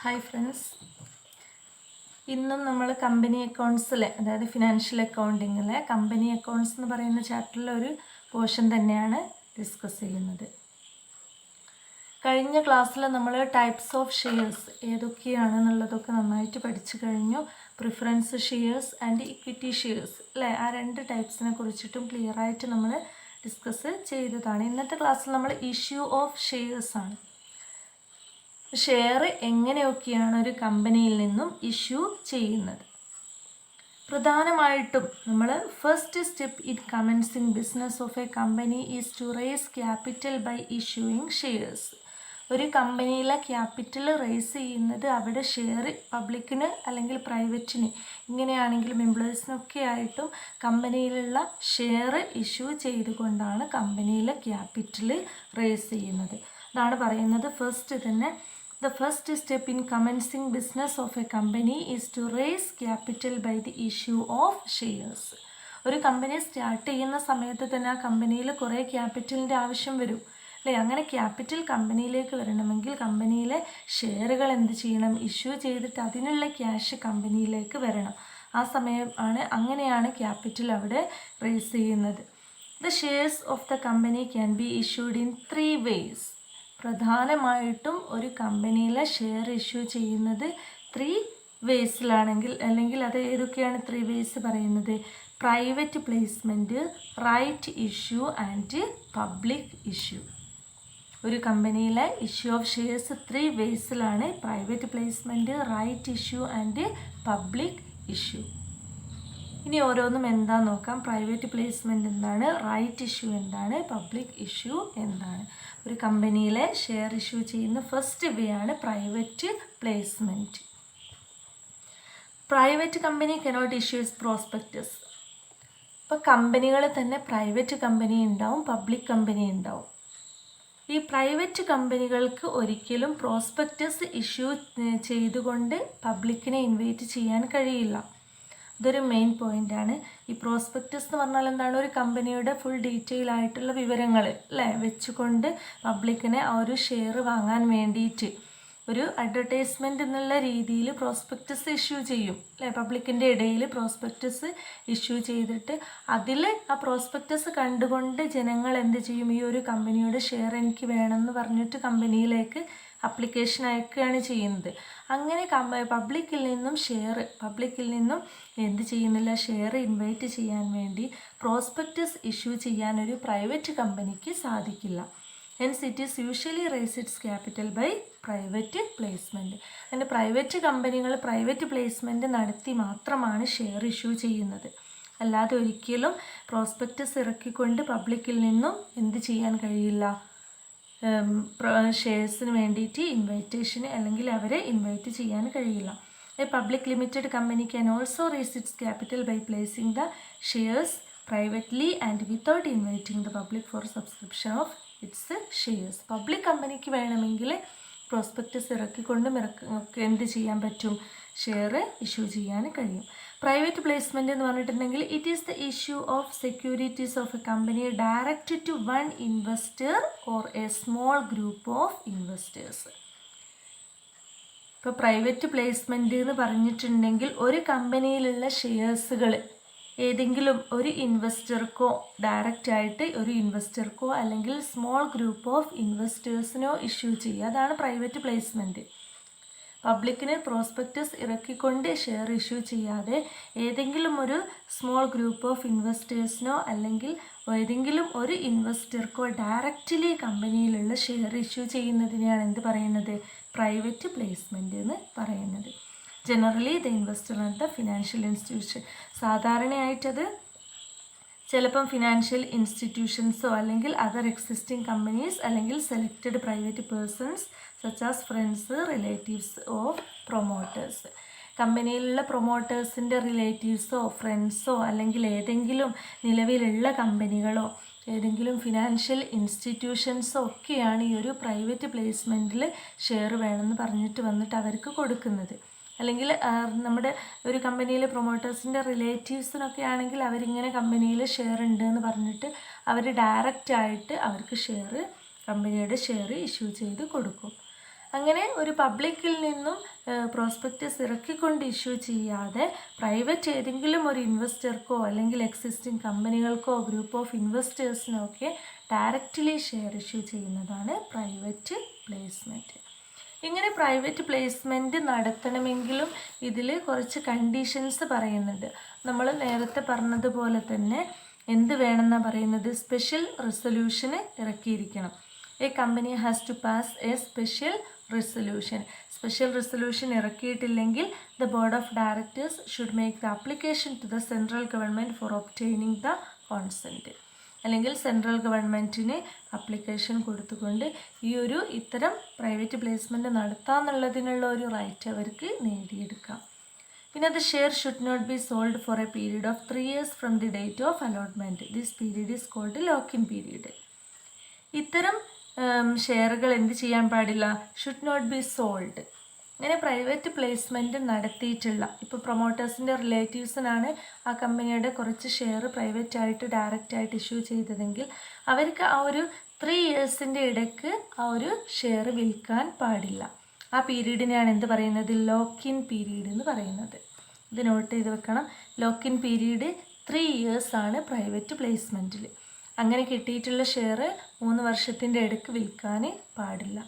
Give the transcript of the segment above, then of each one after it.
Hi friends, ഇന്നും നമ്മൾ company അക്കൗണ്ട്സിലെ അതായത് ഫിനാൻഷ്യൽ അക്കൗണ്ടിങ്ങിലെ കമ്പനി അക്കൗണ്ട്സ് എന്ന് പറയുന്ന ചാപ്റ്ററിലെ ഒരു പോർഷൻ തന്നെയാണ് ഡിസ്കസ് ചെയ്യുന്നത്. കഴിഞ്ഞ ക്ലാസ്സിൽ നമ്മൾ ടൈപ്സ് ഓഫ് ഷെയർസ് ഏതൊക്കെയാണെന്നുള്ളതൊക്കെ നന്നായിട്ട് പഠിച്ചു കഴിഞ്ഞു. Preference shares and equity shares അല്ലേ, ആ രണ്ട് ടൈപ്സിനെ കുറിച്ചിട്ടും ക്ലിയറായിട്ട് നമ്മൾ ഡിസ്കസ് ചെയ്തതാണ്. ഇന്നത്തെ ക്ലാസ്സിൽ നമ്മൾ ഇഷ്യൂ ഓഫ് ഷെയർസ് ആണ്. ഷെയർ എങ്ങനെയൊക്കെയാണ് ഒരു കമ്പനിയിൽ നിന്നും ഇഷ്യൂ ചെയ്യുന്നത്. പ്രധാനമായിട്ടും നമ്മൾ first step in commencing business of a company is to raise capital by issuing shares. ഒരു കമ്പനിയിലെ ക്യാപിറ്റൽ റേസ് ചെയ്യുന്നത് അവിടെ ഷെയർ പബ്ലിക്കിന് അല്ലെങ്കിൽ പ്രൈവറ്റിന്, ഇങ്ങനെയാണെങ്കിലും എംപ്ലോയീസിനൊക്കെ ആയിട്ടും കമ്പനിയിലുള്ള ഷെയർ ഇഷ്യൂ ചെയ്തുകൊണ്ടാണ് കമ്പനിയിലെ ക്യാപിറ്റൽ റേസ് ചെയ്യുന്നത്. അതാണ് പറയുന്നത് ഫസ്റ്റ് തന്നെ. The first step in commencing business of a company is to raise capital by the issue of shares. ഒരു കമ്പനി സ്റ്റാർട്ട് ചെയ്യുന്ന സമയത്ത് തന്നെ ആ കമ്പനിയിൽ കുറേ ക്യാപിറ്റലിൻ്റെ ആവശ്യം വരും അല്ലേ. അങ്ങനെ ക്യാപിറ്റൽ കമ്പനിയിലേക്ക് വരണമെങ്കിൽ കമ്പനിയിലെ ഷെയറുകൾ എന്ത് ചെയ്യണം, ഇഷ്യൂ ചെയ്തിട്ട് അതിനുള്ള ക്യാഷ് കമ്പനിയിലേക്ക് വരണം. ആ സമയം അങ്ങനെയാണ് ക്യാപിറ്റൽ അവിടെ റേസ് ചെയ്യുന്നത്. The shares of the company can be issued in 3 ways. പ്രധാനമായിട്ടും ഒരു കമ്പനിയിലെ ഷെയർ ഇഷ്യൂ ചെയ്യുന്നത് 3 വേസിലാണെങ്കിൽ, അല്ലെങ്കിൽ അത് ഏതൊക്കെയാണ് 3 വേസ് പറയുന്നത്? Private placement, right issue and public issue. ഒരു കമ്പനിയിലെ ഇഷ്യൂ ഓഫ് ഷെയർസ് 3 വേസിലാണ്: private placement, right issue and public issue. ഇനി ഓരോന്നും എന്താ നോക്കാം. പ്രൈവറ്റ് പ്ലേസ്മെൻറ്റ് എന്താണ്, റൈറ്റ് ഇഷ്യൂ എന്താണ്, പബ്ലിക് ഇഷ്യൂ എന്താണ്? ഒരു കമ്പനിയിലെ ഷെയർ ഇഷ്യൂ ചെയ്യുന്ന ഫസ്റ്റ് വേ ആണ് private placement. Private company cannot issues prospectus. ഇപ്പോൾ കമ്പനികൾ തന്നെ പ്രൈവറ്റ് കമ്പനി ഉണ്ടാവും, പബ്ലിക് കമ്പനി ഉണ്ടാവും. ഈ പ്രൈവറ്റ് കമ്പനികൾക്ക് ഒരിക്കലും പ്രോസ്പെക്ടസ് ഇഷ്യൂ ചെയ്തുകൊണ്ട് പബ്ലിക്കിനെ ഇൻവൈറ്റ് ചെയ്യാൻ കഴിയില്ല. ഇതൊരു മെയിൻ പോയിൻ്റാണ്. ഈ പ്രോസ്പെക്ടസ് എന്ന് പറഞ്ഞാൽ എന്താണ്? ഒരു കമ്പനിയുടെ ഫുൾ ഡീറ്റെയിൽ ആയിട്ടുള്ള വിവരങ്ങൾ അല്ലേ വെച്ചുകൊണ്ട് പബ്ലിക്കിനെ ആ ഒരു ഷെയർ വാങ്ങാൻ വേണ്ടിയിട്ട് ഒരു അഡ്വർടൈസ്മെൻ്റ് എന്നുള്ള രീതിയിൽ പ്രോസ്പെക്ടസ് ഇഷ്യൂ ചെയ്യും അല്ലേ. പബ്ലിക്കിൻ്റെ ഇടയിൽ പ്രോസ്പെക്ടസ് ഇഷ്യൂ ചെയ്തിട്ട് അതിൽ ആ പ്രോസ്പെക്ടസ് കണ്ടുകൊണ്ട് ജനങ്ങൾ എന്ത് ചെയ്യും, ഈ ഒരു കമ്പനിയുടെ ഷെയർ എനിക്ക് വേണമെന്ന് പറഞ്ഞിട്ട് കമ്പനിയിലേക്ക് അപ്ലിക്കേഷൻ അയക്കുകയാണ് ചെയ്യുന്നത്. അങ്ങനെ പബ്ലിക്കിൽ നിന്നും എന്ത് ചെയ്യുന്നില്ല, ഷെയർ ഇൻവൈറ്റ് ചെയ്യാൻ വേണ്ടി പ്രോസ്പെക്ടസ് ഇഷ്യൂ ചെയ്യാൻ ഒരു പ്രൈവറ്റ് കമ്പനിക്ക് സാധിക്കില്ല. Hence it is usually raise its capital by private placement. അതിൻ്റെ പ്രൈവറ്റ് കമ്പനികൾ പ്രൈവറ്റ് പ്ലേസ്മെൻറ്റ് നടത്തി മാത്രമാണ് ഷെയർ ഇഷ്യൂ ചെയ്യുന്നത്. അല്ലാതെ ഒരിക്കലും പ്രോസ്പെക്ടസ് ഇറക്കിക്കൊണ്ട് പബ്ലിക്കിൽ നിന്നും എന്ത് ചെയ്യാൻ കഴിയില്ല, ഷെയർസിന് വേണ്ടിയിട്ട് ഇൻവൈറ്റേഷന് അല്ലെങ്കിൽ അവരെ ഇൻവൈറ്റ് ചെയ്യാൻ കഴിയില്ല. A public limited company can also raise its capital by placing the shares privately and without inviting the public for subscription of its shares. Public കമ്പനിക്ക് വേണമെങ്കിൽ പ്രോസ്പെക്ടസ് ഇറക്കിക്കൊണ്ടും എന്ത് ചെയ്യാൻ പറ്റും, ഷെയർ ഇഷ്യൂ ചെയ്യാൻ കഴിയും. പ്രൈവറ്റ് പ്ലേസ്മെൻറ്റ് എന്ന് പറഞ്ഞിട്ടുണ്ടെങ്കിൽ it is the issue of securities of a company direct to one investor or a small group of investors. ഇപ്പോൾ പ്രൈവറ്റ് പ്ലേസ്മെൻറ്റ് എന്ന് പറഞ്ഞിട്ടുണ്ടെങ്കിൽ ഒരു കമ്പനിയിലുള്ള ഷെയർസുകൾ ഏതെങ്കിലും ഒരു ഇൻവെസ്റ്റർക്കോ ഡയറക്റ്റായിട്ട് ഒരു ഇൻവെസ്റ്റർക്കോ അല്ലെങ്കിൽ സ്മോൾ ഗ്രൂപ്പ് ഓഫ് ഇൻവെസ്റ്റേഴ്സിനോ ഇഷ്യൂ ചെയ്യുക, അതാണ് പ്രൈവറ്റ് പ്ലേസ്മെൻറ്റ്. പബ്ലിക്കിന് പ്രോസ്പെക്ടസ് ഇറക്കിക്കൊണ്ട് ഷെയർ ഇഷ്യൂ ചെയ്യാതെ ഏതെങ്കിലും ഒരു സ്മോൾ ഗ്രൂപ്പ് ഓഫ് ഇൻവെസ്റ്റേഴ്സിനോ അല്ലെങ്കിൽ ഏതെങ്കിലും ഒരു ഇൻവെസ്റ്റർക്കോ ഡയറക്റ്റ്ലി കമ്പനിയിലുള്ള ഷെയർ ഇഷ്യൂ ചെയ്യുന്നതിനെയാണ് എന്ത് പറയുന്നത്, പ്രൈവറ്റ് പ്ലേസ്മെൻറ്റ് എന്ന് പറയുന്നത്. Generally the investor and the financial institution. സാധാരണയായിട്ടത് ചിലപ്പം ഫിനാൻഷ്യൽ ഇൻസ്റ്റിറ്റ്യൂഷൻസോ അല്ലെങ്കിൽ അതർ എക്സിസ്റ്റിംഗ് കമ്പനീസ് അല്ലെങ്കിൽ selected private persons such as friends, relatives of promoters. കമ്പനിയിലുള്ള പ്രൊമോട്ടേഴ്സിൻ്റെ റിലേറ്റീവ്സോ ഫ്രണ്ട്സോ അല്ലെങ്കിൽ ഏതെങ്കിലും നിലവിലുള്ള കമ്പനികളോ ഏതെങ്കിലും ഫിനാൻഷ്യൽ ഇൻസ്റ്റിറ്റ്യൂഷൻസോ ഒക്കെയാണ് ഈ ഒരു പ്രൈവറ്റ് പ്ലേസ്മെൻറ്റിൽ ഷെയർ വേണമെന്ന് പറഞ്ഞിട്ട് വന്നിട്ട് അവർക്ക് കൊടുക്കുന്നത്. അല്ലെങ്കിൽ നമ്മുടെ ഒരു കമ്പനിയിലെ പ്രൊമോട്ടേഴ്സിൻ്റെ റിലേറ്റീവ്സിനൊക്കെ ആണെങ്കിൽ അവരിങ്ങനെ കമ്പനിയിൽ ഷെയർ ഉണ്ട് എന്ന് പറഞ്ഞിട്ട് അവർ ഡയറക്റ്റായിട്ട് അവർക്ക് കമ്പനിയുടെ ഷെയർ ഇഷ്യൂ ചെയ്ത് കൊടുക്കും. അങ്ങനെ ഒരു പബ്ലിക്കിൽ നിന്നും പ്രോസ്പെക്റ്റസ് ഇറക്കിക്കൊണ്ട് ഇഷ്യൂ ചെയ്യാതെ പ്രൈവറ്റ് ഏതെങ്കിലും ഒരു ഇൻവെസ്റ്റർക്കോ അല്ലെങ്കിൽ എക്സിസ്റ്റിംഗ് കമ്പനികൾക്കോ ഗ്രൂപ്പ് ഓഫ് ഇൻവെസ്റ്റേഴ്സിനോ ഒക്കെ ഡയറക്റ്റ്ലി ഷെയർ ഇഷ്യൂ ചെയ്യുന്നതാണ് പ്രൈവറ്റ് പ്ലേസ്മെൻറ്റ്. ഇങ്ങനെ പ്രൈവറ്റ് പ്ലേസ്മെൻറ്റ് നടത്തണമെങ്കിലും ഇതിൽ കുറച്ച് കണ്ടീഷൻസ് പറയുന്നുണ്ട്. നമ്മൾ നേരത്തെ പറഞ്ഞതുപോലെ തന്നെ എന്ത് വേണമെന്നാണ് പറയുന്നത്, സ്പെഷ്യൽ റെസൊല്യൂഷന് ഇറക്കിയിരിക്കണം. A company has to pass a special resolution. Special resolution ഇറക്കിയിട്ടില്ലെങ്കിൽ the board of directors should make the application to the central government for obtaining the consent. അല്ലെങ്കിൽ സെൻട്രൽ ഗവൺമെൻറ്റിന് അപ്ലിക്കേഷൻ കൊടുത്തുകൊണ്ട് ഈ ഒരു ഇത്തരം പ്രൈവറ്റ് പ്ലേസ്മെൻറ്റ് നടത്താമെന്നുള്ളതിനുള്ള ഒരു റൈറ്റ് അവർക്ക് നേടിയെടുക്കാം. പിന്നെ the share should not be sold for a period of 3 years from the date of allotment. This period is called lock-in period. ഇത്തരം ഷെയറുകൾ എന്ത് ചെയ്യാൻ പാടില്ല, ഷുഡ് നോട്ട് ബി സോൾഡ്. ഇങ്ങനെ പ്രൈവറ്റ് പ്ലേസ്മെൻറ്റ് നടത്തിയിട്ടുള്ള, ഇപ്പോൾ പ്രൊമോട്ടേഴ്സിൻ്റെ റിലേറ്റീവ്സിനാണ് ആ കമ്പനിയുടെ കുറച്ച് ഷെയർ പ്രൈവറ്റായിട്ട് ഡയറക്റ്റായിട്ട് ഇഷ്യൂ ചെയ്തതെങ്കിൽ അവർക്ക് ആ ഒരു 3 ഇയേഴ്സിൻ്റെ ഇടയ്ക്ക് ആ ഒരു ഷെയർ വിൽക്കാൻ പാടില്ല. ആ പീരീഡിനെയാണ് എന്ത് പറയുന്നത്, ലോക്ക്-ഇൻ പീരീഡ് എന്ന് പറയുന്നത്. ഇത് നോട്ട് ചെയ്ത് വെക്കണം. ലോക്ക്-ഇൻ പീരീഡ് 3 ഇയേഴ്സാണ് പ്രൈവറ്റ് പ്ലേസ്മെൻറ്റിൽ. അങ്ങനെ കിട്ടിയിട്ടുള്ള ഷെയർ 3 വർഷത്തിൻ്റെ ഇടയ്ക്ക് വിൽക്കാൻ പാടില്ല.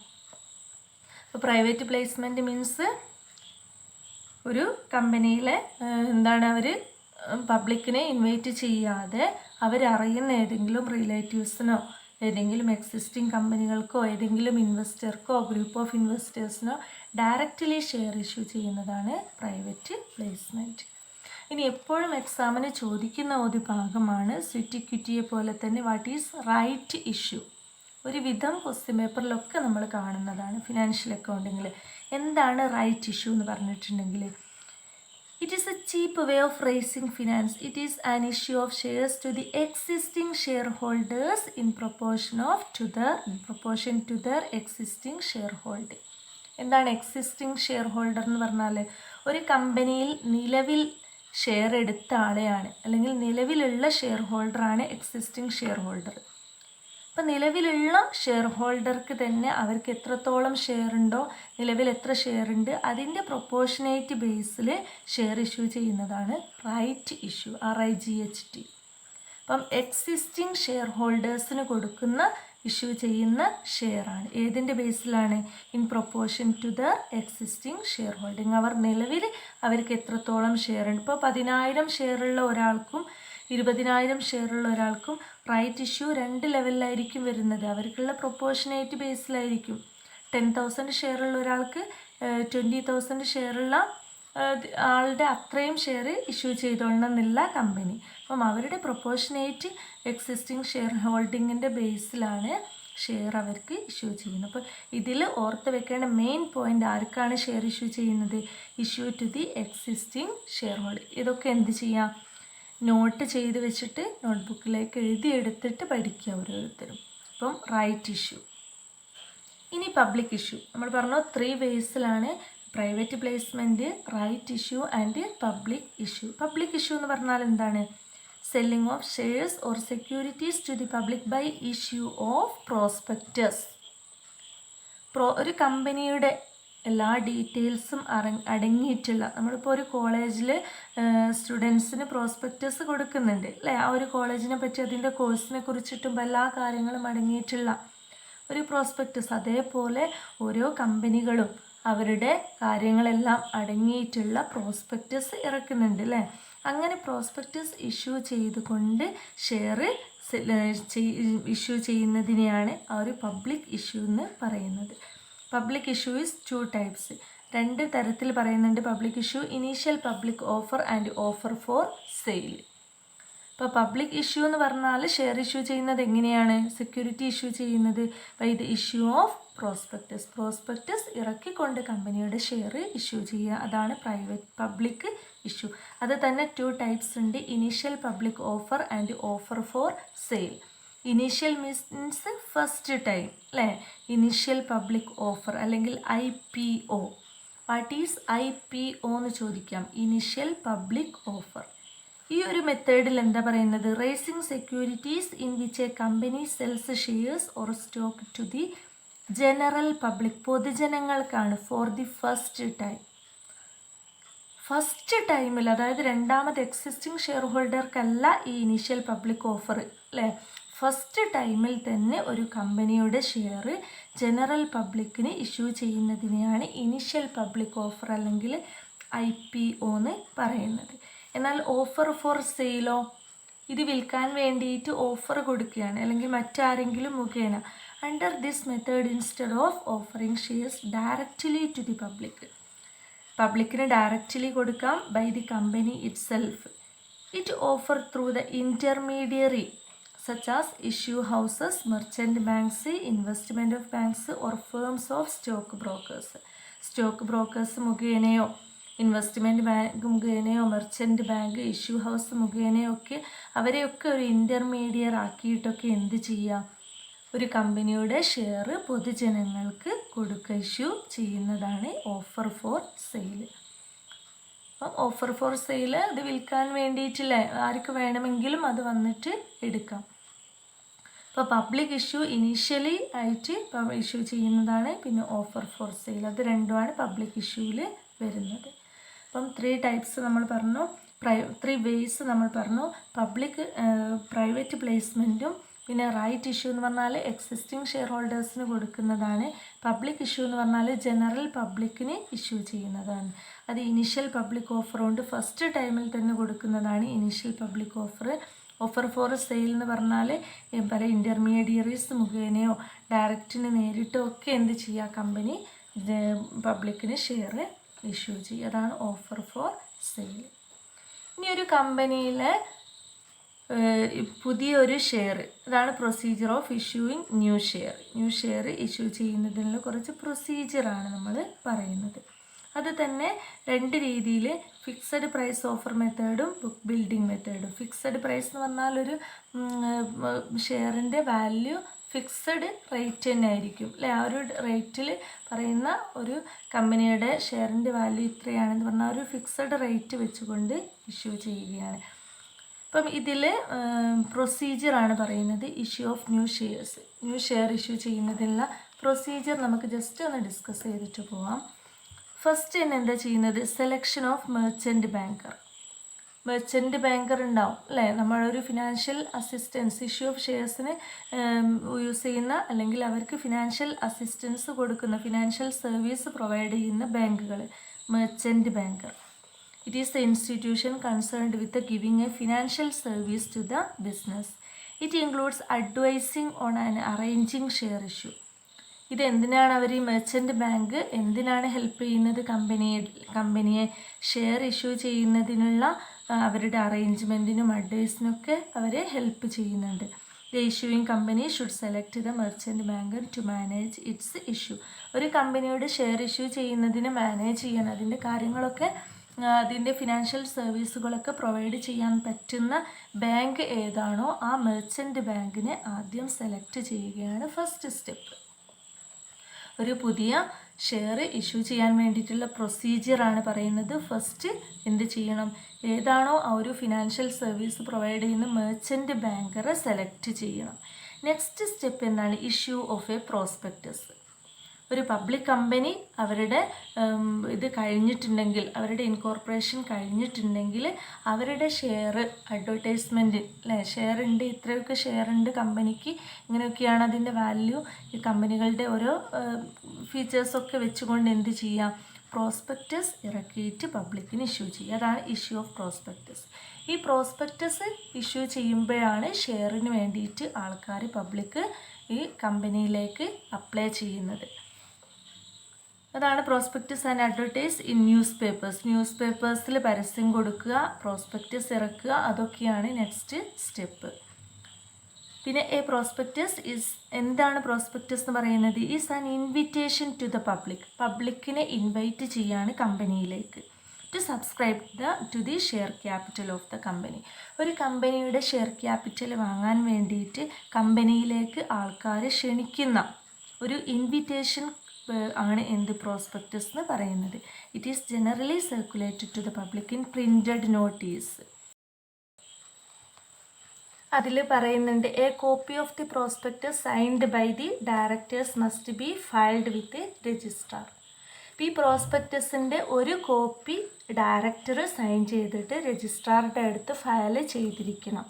അപ്പോൾ പ്രൈവറ്റ് പ്ലേസ്മെൻറ്റ് മീൻസ് ഒരു കമ്പനിയിലെ അവർ പബ്ലിക്കിനെ ഇൻവൈറ്റ് ചെയ്യാതെ അവരറിയുന്ന ഏതെങ്കിലും റിലേറ്റീവ്സിനോ ഏതെങ്കിലും എക്സിസ്റ്റിംഗ് കമ്പനികൾക്കോ ഏതെങ്കിലും ഇൻവെസ്റ്റർക്കോ ഗ്രൂപ്പ് ഓഫ് ഇൻവെസ്റ്റേഴ്സിനോ ഡയറക്റ്റ്ലി ഷെയർ ഇഷ്യൂ ചെയ്യുന്നതാണ് പ്രൈവറ്റ് പ്ലേസ്മെൻറ്റ്. ഇനി എപ്പോഴും എക്സാമിന് ചോദിക്കുന്ന ഒരു ഭാഗമാണ് സ്വിറ്റ് ഇക്വിറ്റിയെ പോലെ തന്നെ വാട്ട് ഈസ് റൈറ്റ് ഇഷ്യൂ. ഒരുവിധം ക്വസ്റ്റ്യൻ പേപ്പറിലൊക്കെ നമ്മൾ കാണുന്നതാണ് ഫിനാൻഷ്യൽ അക്കൗണ്ടിങ്ങിൽ. എന്താണ് റൈറ്റ് ഇഷ്യൂ എന്ന് പറഞ്ഞിട്ടുണ്ടെങ്കിൽ, it is a cheap way of raising finance. It is an issue of shares to the existing shareholders in proportion to their existing shareholding. എന്താണ് existing share holder എന്ന് പറഞ്ഞാൽ, ഒരു കമ്പനിയിൽ നിലവിൽ ഷെയർ എടുത്ത ആളെയാണ് അല്ലെങ്കിൽ നിലവിലുള്ള ഷെയർ ഹോൾഡറാണ് എക്സിസ്റ്റിംഗ് ഷെയർ ഹോൾഡർ. അപ്പം നിലവിലുള്ള ഷെയർ ഹോൾഡർക്ക് തന്നെ അവർക്ക് എത്രത്തോളം ഷെയർ ഉണ്ടോ, നിലവിൽ എത്ര ഷെയർ ഉണ്ട്, അതിൻ്റെ പ്രൊപ്പോർഷനേറ്റ് ബേസിൽ ഷെയർ ഇഷ്യൂ ചെയ്യുന്നതാണ് റൈറ്റ് ഇഷ്യൂ, RIGHT. അപ്പം എക്സിസ്റ്റിംഗ് ഷെയർ ഹോൾഡേഴ്സിന് കൊടുക്കുന്ന ഇഷ്യൂ ചെയ്യുന്ന ഷെയറാണ്. ഏതിൻ്റെ ബേസിലാണ്, in proportion to the existing shareholding. അവർ നിലവിൽ അവർക്ക് എത്രത്തോളം ഷെയർ ഉണ്ട്. ഇപ്പോൾ 10,000 ഷെയറുള്ള ഒരാൾക്കും 20,000 ഷെയറുള്ള ഒരാൾക്കും റൈറ്റ് ഇഷ്യൂ 2 ലെവലിലായിരിക്കും വരുന്നത്. അവർക്കുള്ള പ്രൊപ്പോർഷനേറ്റ് ബേസിലായിരിക്കും. 10,000 ഷെയറുള്ള ഒരാൾക്ക് 20,000 ഷെയറുള്ള ആളുടെ അത്രയും ഷെയർ ഇഷ്യൂ ചെയ്തോളണം എന്നില്ല കമ്പനി. അപ്പം അവരുടെ പ്രൊപ്പോർഷനേറ്റ് എക്സിസ്റ്റിംഗ് ഷെയർ ഹോൾഡിങ്ങിൻ്റെ ബേസിലാണ് ഷെയർ അവർക്ക് ഇഷ്യൂ ചെയ്യുന്നത്. അപ്പോൾ ഇതിൽ ഓർത്ത് വെക്കേണ്ട മെയിൻ പോയിൻ്റ്, ആർക്കാണ് ഷെയർ ഇഷ്യൂ ചെയ്യുന്നത്, issue to the existing share holding. ഇതൊക്കെ എന്ത് ചെയ്യാം, നോട്ട് ചെയ്ത് വെച്ചിട്ട് നോട്ട്ബുക്കിലേക്ക് എഴുതിയെടുത്തിട്ട് പഠിക്കുക ഓരോരുത്തരും. അപ്പം റൈറ്റ് ഇഷ്യൂ. ഇനി പബ്ലിക് ഇഷ്യൂ. നമ്മൾ പറഞ്ഞു 3 വേസിലാണ് private placement, right issue and public issue. Public issue എന്ന് പറഞ്ഞാൽ എന്താണ്, selling of shares or securities to the public by issue of prospectus. ഒരു കമ്പനിയുടെ എല്ലാ ഡീറ്റെയിൽസും അടങ്ങിയിട്ടുള്ള, നമ്മളിപ്പോൾ ഒരു കോളേജിൽ സ്റ്റുഡൻസിന് പ്രോസ്പെക്റ്റസ് കൊടുക്കുന്നുണ്ട് അല്ലേ, ആ ഒരു കോളേജിനെ പറ്റി അതിൻ്റെ കോഴ്സിനെ കുറിച്ചിട്ടും എല്ലാ കാര്യങ്ങളും അടങ്ങിയിട്ടുള്ള ഒരു പ്രോസ്പെക്റ്റസ്. അതേപോലെ ഓരോ കമ്പനികളും അവരുടെ കാര്യങ്ങളെല്ലാം അടങ്ങിയിട്ടുള്ള പ്രോസ്പെക്റ്റസ് ഇറക്കുന്നുണ്ട് അല്ലേ. അങ്ങനെ പ്രോസ്പെക്റ്റസ് ഇഷ്യൂ ചെയ്തുകൊണ്ട് ഷെയർ ഇഷ്യൂ ചെയ്യുന്നതിനെയാണ് ആ ഒരു പബ്ലിക് ഇഷ്യൂ എന്ന് പറയുന്നത്. Public issue is 2 types. 2 തരത്തിൽ പറയുന്നുണ്ട് public issue. Initial public offer and offer for sale. ഇപ്പോൾ പബ്ലിക് ഇഷ്യൂ എന്ന് പറഞ്ഞാൽ ഷെയർ ഇഷ്യൂ ചെയ്യുന്നത് എങ്ങനെയാണ്, സെക്യൂരിറ്റി ഇഷ്യൂ ചെയ്യുന്നത് by the issue of prospectus. Prospectus ഇറക്കിക്കൊണ്ട് കമ്പനിയുടെ ഷെയർ ഇഷ്യൂ ചെയ്യുക, അതാണ് പബ്ലിക് ഇഷ്യൂ. അത് തന്നെ 2 ടൈപ്സ് ഉണ്ട്, initial public offer and offer for sale. Initial means first time അല്ലേ, ഇനീഷ്യൽ പബ്ലിക് ഓഫർ അല്ലെങ്കിൽ IPO. വാട്ട് ഈസ് IPO എന്ന് ചോദിക്കാം, ഇനീഷ്യൽ പബ്ലിക് ഓഫർ. ഈ ഒരു മെത്തേഡിൽ എന്താ പറയുന്നത്, raising securities in which a company sells shares or stock to the general public പൊതുജനങ്ങൾക്കാണ് ഫോർ ദി ഫസ്റ്റ് ടൈമിൽ, അതായത് രണ്ടാമത് എക്സിസ്റ്റിംഗ് ഷെയർ ഹോൾഡർക്കല്ല ഈ ഇനീഷ്യൽ പബ്ലിക് ഓഫർ അല്ലേ. ഫസ്റ്റ് ടൈമിൽ തന്നെ ഒരു കമ്പനിയുടെ ഷെയർ ജനറൽ പബ്ലിക്കിന് ഇഷ്യൂ ചെയ്യുന്നതിനെയാണ് ഇനീഷ്യൽ പബ്ലിക് ഓഫർ അല്ലെങ്കിൽ IPO എന്ന് പറയുന്നത്. എന്നാൽ ഓഫർ ഫോർ സെയിലോ, ഇത് വിൽക്കാൻ വേണ്ടിയിട്ട് ഓഫർ കൊടുക്കുകയാണ് അല്ലെങ്കിൽ മറ്റാരെങ്കിലും മുഖേന. Under this method instead of offering shares directly to the പബ്ലിക്കിന് ഡയറക്റ്റ്ലി കൊടുക്കാം by the company itself. It offer through the intermediary such as issue houses, merchant banks, investment of banks or firms of stock brokers മുഖേനയോ, investment bank മുഖേനയോ, merchant bank, issue house മുഖേനയോ ഒക്കെ അവരെയൊക്കെ ഒരു ഇൻ്റർമീഡിയർ ആക്കിയിട്ടൊക്കെ എന്ത് ചെയ്യാം, ഒരു കമ്പനിയുടെ ഷെയർ പൊതുജനങ്ങൾക്ക് ഇഷ്യൂ ചെയ്യുന്നതാണ് ഓഫർ ഫോർ സെയിൽ. അപ്പം ഓഫർ ഫോർ സെയിൽ അത് വിൽക്കാൻ വേണ്ടിയിട്ടില്ല, ആർക്ക് വേണമെങ്കിലും അത് വന്നിട്ട് എടുക്കാം. അപ്പോൾ പബ്ലിക് ഇഷ്യൂ ഇനീഷ്യലി ആയിട്ട് ഇഷ്യൂ ചെയ്യുന്നതാണ്, പിന്നെ ഓഫർ ഫോർ സെയിൽ, അത് രണ്ടുമാണ് പബ്ലിക് ഇഷ്യൂവിൽ വരുന്നത്. അപ്പം 3 ടൈപ്സ് നമ്മൾ പറഞ്ഞു, 3 വേസ് നമ്മൾ പറഞ്ഞു. പ്രൈവറ്റ് പ്ലേസ്മെൻറ്റും, പിന്നെ റൈറ്റ് ഇഷ്യൂ എന്ന് പറഞ്ഞാൽ എക്സിസ്റ്റിംഗ് ഷെയർ ഹോൾഡേഴ്സിന് കൊടുക്കുന്നതാണ്. പബ്ലിക് ഇഷ്യൂ എന്ന് പറഞ്ഞാൽ ജനറൽ പബ്ലിക്കിന് ഇഷ്യൂ ചെയ്യുന്നതാണ്. അത് ഇനീഷ്യൽ പബ്ലിക് ഓഫർ കൊണ്ട് ഫസ്റ്റ് ടൈമിൽ തന്നെ കൊടുക്കുന്നതാണ് initial public offer. Offer for sale എന്ന് പറഞ്ഞാൽ പല ഇൻ്റർമീഡിയറീസ് മുഖേനയോ ഡയറക്റ്റിന് നേരിട്ടോ ഒക്കെ എന്ത് ചെയ്യുക, കമ്പനി പബ്ലിക്കിന് ഷെയർ ഇഷ്യൂ ചെയ്യുക. അതാണ് ഓഫർ ഫോർ സെയിൽ. ഇനി ഒരു കമ്പനിയിലെ പുതിയൊരു ഷെയർ, അതാണ് procedure of issuing new share issue ചെയ്യുന്നതിനുള്ള കുറച്ച് പ്രൊസീജിയറാണ് നമ്മൾ പറയുന്നത്. അത് തന്നെ 2 രീതിയിൽ, ഫിക്സഡ് പ്രൈസ് ഓഫർ മെത്തേഡും ബുക്ക് ബിൽഡിംഗ് മെത്തേഡും. ഫിക്സഡ് പ്രൈസ് എന്ന് പറഞ്ഞാൽ ഒരു ഷെയറിൻ്റെ വാല്യൂ ഫിക്സഡ് റേറ്റ് തന്നെ ആയിരിക്കും അല്ലേ. ആ ഒരു റേറ്റിൽ പറയുന്ന ഒരു കമ്പനിയുടെ ഷെയറിൻ്റെ വാല്യൂ ഇത്രയാണെന്ന് പറഞ്ഞാൽ ഒരു ഫിക്സഡ് റേറ്റ് വെച്ചുകൊണ്ട് ഇഷ്യൂ ചെയ്യുകയാണ്. അപ്പം ഇതിൽ പ്രൊസീജിയറാണ് പറയുന്നത്, issue of new share issue ചെയ്യുന്നതിനുള്ള പ്രൊസീജിയർ നമുക്ക് ജസ്റ്റ് ഒന്ന് ഡിസ്കസ് ചെയ്തിട്ട് പോവാം. ഫസ്റ്റ് തന്നെ എന്താ ചെയ്യുന്നത്, സെലക്ഷൻ ഓഫ് മെർച്ചൻ്റ് ബാങ്കർ ഉണ്ടാവും അല്ലേ. നമ്മളൊരു ഫിനാൻഷ്യൽ അസിസ്റ്റൻസ് ഇഷ്യൂ ഓഫ് ഷെയർസിന് യൂസ് ചെയ്യുന്ന അല്ലെങ്കിൽ അവർക്ക് ഫിനാൻഷ്യൽ അസിസ്റ്റൻസ് കൊടുക്കുന്ന, ഫിനാൻഷ്യൽ സർവീസ് പ്രൊവൈഡ് ചെയ്യുന്ന ബാങ്കുകൾ, merchant banker. It is the institution concerned with the giving a financial service to the business. It includes advising on and arranging share issue. ഇത് എന്തിനാണ് അവർ ഈ മെർച്ചൻ്റ് ബാങ്ക് എന്തിനാണ് help ചെയ്യുന്നത്, കമ്പനിയെ share issue ചെയ്യുന്നതിനുള്ള അവരുടെ അറേഞ്ച്മെൻറ്റിനും അഡ്വൈസിനൊക്കെ അവരെ ഹെൽപ്പ് ചെയ്യുന്നുണ്ട്. The issuing company should select the merchant banker to manage its issue. ഒരു കമ്പനിയുടെ ഷെയർ ഇഷ്യൂ ചെയ്യുന്നതിന് മാനേജ് ചെയ്യാൻ, അതിൻ്റെ കാര്യങ്ങളൊക്കെ അതിൻ്റെ ഫിനാൻഷ്യൽ സർവീസുകളൊക്കെ പ്രൊവൈഡ് ചെയ്യാൻ പറ്റുന്ന ബാങ്ക് ഏതാണോ ആ മെർച്ചൻ്റ് ബാങ്കിനെ ആദ്യം സെലക്ട് ചെയ്യുകയാണ് ഫസ്റ്റ് സ്റ്റെപ്പ്. ഒരു പുതിയ ഷെയർ ഇഷ്യൂ ചെയ്യാൻ വേണ്ടിയിട്ടുള്ള പ്രൊസീജിയറാണ് പറയുന്നത്. ഫസ്റ്റ് എന്ത് ചെയ്യണം, ഏതാണോ ആ ഒരു ഫിനാൻഷ്യൽ സർവീസ് പ്രൊവൈഡ് ചെയ്യുന്ന മെർച്ചൻ്റ് ബാങ്കറെ സെലക്ട് ചെയ്യണം. നെക്സ്റ്റ് സ്റ്റെപ്പ് എന്താണ്, ഇഷ്യൂ ഓഫ് എ പ്രോസ്പെക്ടസ്. ഒരു പബ്ലിക് കമ്പനി അവരുടെ ഇത് കഴിഞ്ഞിട്ടുണ്ടെങ്കിൽ, അവരുടെ ഇൻകോർപ്പറേഷൻ കഴിഞ്ഞിട്ടുണ്ടെങ്കിൽ അവരുടെ ഷെയർ അഡ്വർടൈസ്മെൻറ്റ് അല്ലേ, ഷെയർ ഉണ്ട്, ഇത്രയൊക്കെ ഷെയർ ഉണ്ട് കമ്പനിക്ക്, ഇങ്ങനെയൊക്കെയാണ് അതിൻ്റെ വാല്യൂ, ഈ കമ്പനികളുടെ ഓരോ ഫീച്ചേഴ്സൊക്കെ വെച്ചുകൊണ്ട് എന്ത് ചെയ്യാം, പ്രോസ്പെക്ടസ് ഇറക്കിയിട്ട് പബ്ലിക്കിന് ഇഷ്യൂ ചെയ്യുക. അതാണ് ഇഷ്യൂ ഓഫ് പ്രോസ്പെക്ടസ്. ഈ പ്രോസ്പെക്ടസ് ഇഷ്യൂ ചെയ്യുമ്പോഴാണ് ഷെയറിന് വേണ്ടിയിട്ട് ആൾക്കാർ പബ്ലിക് ഈ കമ്പനിയിലേക്ക് അപ്ലൈ ചെയ്യുന്നത്. അതാണ് പ്രോസ്പെക്ടസ് ആൻഡ് അഡ്വർടൈസ് ഇൻ ന്യൂസ് പേപ്പേഴ്സിൽ പരസ്യം കൊടുക്കുക, പ്രോസ്പെക്ടസ് ഇറക്കുക, അതൊക്കെയാണ് നെക്സ്റ്റ് സ്റ്റെപ്പ്. പിന്നെ എന്താണ് പ്രോസ്പെക്ടസ് എന്ന് പറയുന്നത്, is an invitation to the പബ്ലിക്കിനെ ഇൻവൈറ്റ് ചെയ്യാണ് കമ്പനിയിലേക്ക് to subscribe to the share capital of the company. ഒരു കമ്പനിയുടെ ഷെയർ ക്യാപിറ്റൽ വാങ്ങാൻ വേണ്ടിയിട്ട് കമ്പനിയിലേക്ക് ആൾക്കാരെ ക്ഷണിക്കുന്ന ഒരു ഇൻവിറ്റേഷൻ ആണ് എന്ത്, പ്രോസ്പെക്ടസ് എന്ന് പറയുന്നത്. It is generally circulated to the public in printed notice. അതിൽ പറയുന്നുണ്ട് a copy of the prospectus signed by the directors must be filed with registrar. ഈ പ്രോസ്പെക്ടസിൻ്റെ ഒരു കോപ്പി ഡയറക്ടർ സൈൻ ചെയ്തിട്ട് രജിസ്ട്രാറുടെ അടുത്ത് ഫയൽ ചെയ്തിരിക്കണം.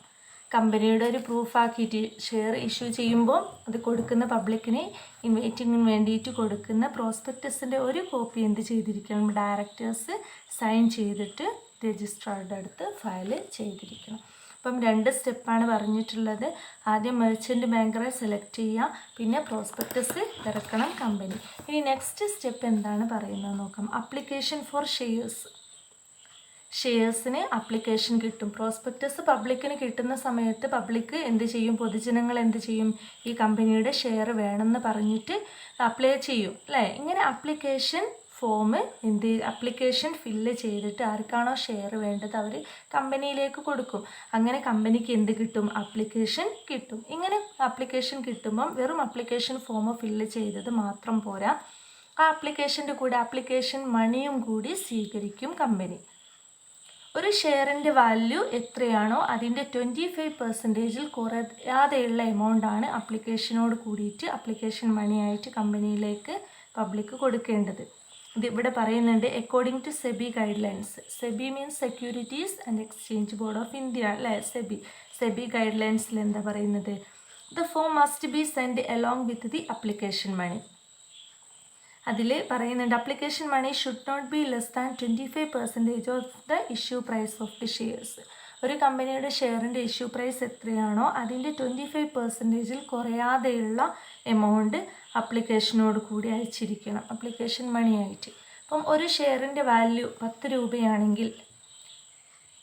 കമ്പനിയുടെ ഒരു പ്രൂഫാക്കിയിട്ട് ഷെയർ ഇഷ്യൂ ചെയ്യുമ്പോൾ അത് കൊടുക്കുന്ന പബ്ലിക്കിന് ഇൻവൈറ്റിങ്ങിന് വേണ്ടിയിട്ട് കൊടുക്കുന്ന പ്രോസ്പെക്ടസിൻ്റെ ഒരു കോപ്പി എന്ത് ചെയ്തിരിക്കണം, ഡയറക്ടേഴ്സ് സൈൻ ചെയ്തിട്ട് രജിസ്ട്രാറുടെ അടുത്ത് ഫയൽ ചെയ്തിരിക്കണം. അപ്പം 2 സ്റ്റെപ്പാണ് പറഞ്ഞിട്ടുള്ളത്. ആദ്യം മെർച്ചൻ്റ് ബാങ്കറെ സെലക്ട് ചെയ്യുക, പിന്നെ പ്രോസ്പെക്ടസ് ഇറക്കണം കമ്പനി. ഇനി നെക്സ്റ്റ് സ്റ്റെപ്പ് എന്താണ് പറയുന്നത് നോക്കാം. അപ്ലിക്കേഷൻ ഫോർ ഷെയർസിന് അപ്ലിക്കേഷൻ കിട്ടും. പ്രോസ്പെക്ടസ് പബ്ലിക്കിന് കിട്ടുന്ന സമയത്ത് പബ്ലിക്ക് എന്ത് ചെയ്യും, പൊതുജനങ്ങൾ എന്ത് ചെയ്യും, ഈ കമ്പനിയുടെ ഷെയർ വേണമെന്ന് പറഞ്ഞിട്ട് അപ്ലൈ ചെയ്യും അല്ലേ. ഇങ്ങനെ അപ്ലിക്കേഷൻ ഫോം അപ്ലിക്കേഷൻ ഫില്ല് ചെയ്തിട്ട് ആർക്കാണോ ഷെയർ വേണ്ടത് അവർ കമ്പനിയിലേക്ക് കൊടുക്കും. അങ്ങനെ കമ്പനിക്ക് എന്ത് കിട്ടും, അപ്ലിക്കേഷൻ കിട്ടും. ഇങ്ങനെ അപ്ലിക്കേഷൻ കിട്ടുമ്പം വെറും അപ്ലിക്കേഷൻ ഫോം ഫില്ല് ചെയ്തത് മാത്രം പോരാ, ആ അപ്ലിക്കേഷൻ്റെ കൂടെ അപ്ലിക്കേഷൻ മണിയും കൂടി സ്വീകരിക്കും കമ്പനി. ഒരു ഷെയറിൻ്റെ വാല്യൂ എത്രയാണോ അതിൻ്റെ 25% കുറയാതെയുള്ള എമൗണ്ടാണ് അപ്ലിക്കേഷനോട് കൂടിയിട്ട് അപ്ലിക്കേഷൻ മണിയായിട്ട് കമ്പനിയിലേക്ക് പബ്ലിക്ക് കൊടുക്കേണ്ടത്. ഇത് ഇവിടെ പറയുന്നുണ്ട് according to SEBI guidelines. SEBI means securities and exchange board of India അല്ലേ. സെബി ഗൈഡ് ലൈൻസിൽ എന്താ പറയുന്നത്, the form must be send along with the application money. അതിൽ പറയുന്നുണ്ട് application money should not be less than 25% of the issue price of the shares. ഒരു കമ്പനിയുടെ ഷെയറിൻ്റെ issue price എത്രയാണോ അതിൻ്റെ 25% കുറയാതെയുള്ള എമൗണ്ട് അപ്ലിക്കേഷനോട് കൂടി അയച്ചിരിക്കണം, അപ്ലിക്കേഷൻ മണിയായിട്ട്. അപ്പം ഒരു ഷെയറിൻ്റെ വാല്യൂ 10 രൂപയാണെങ്കിൽ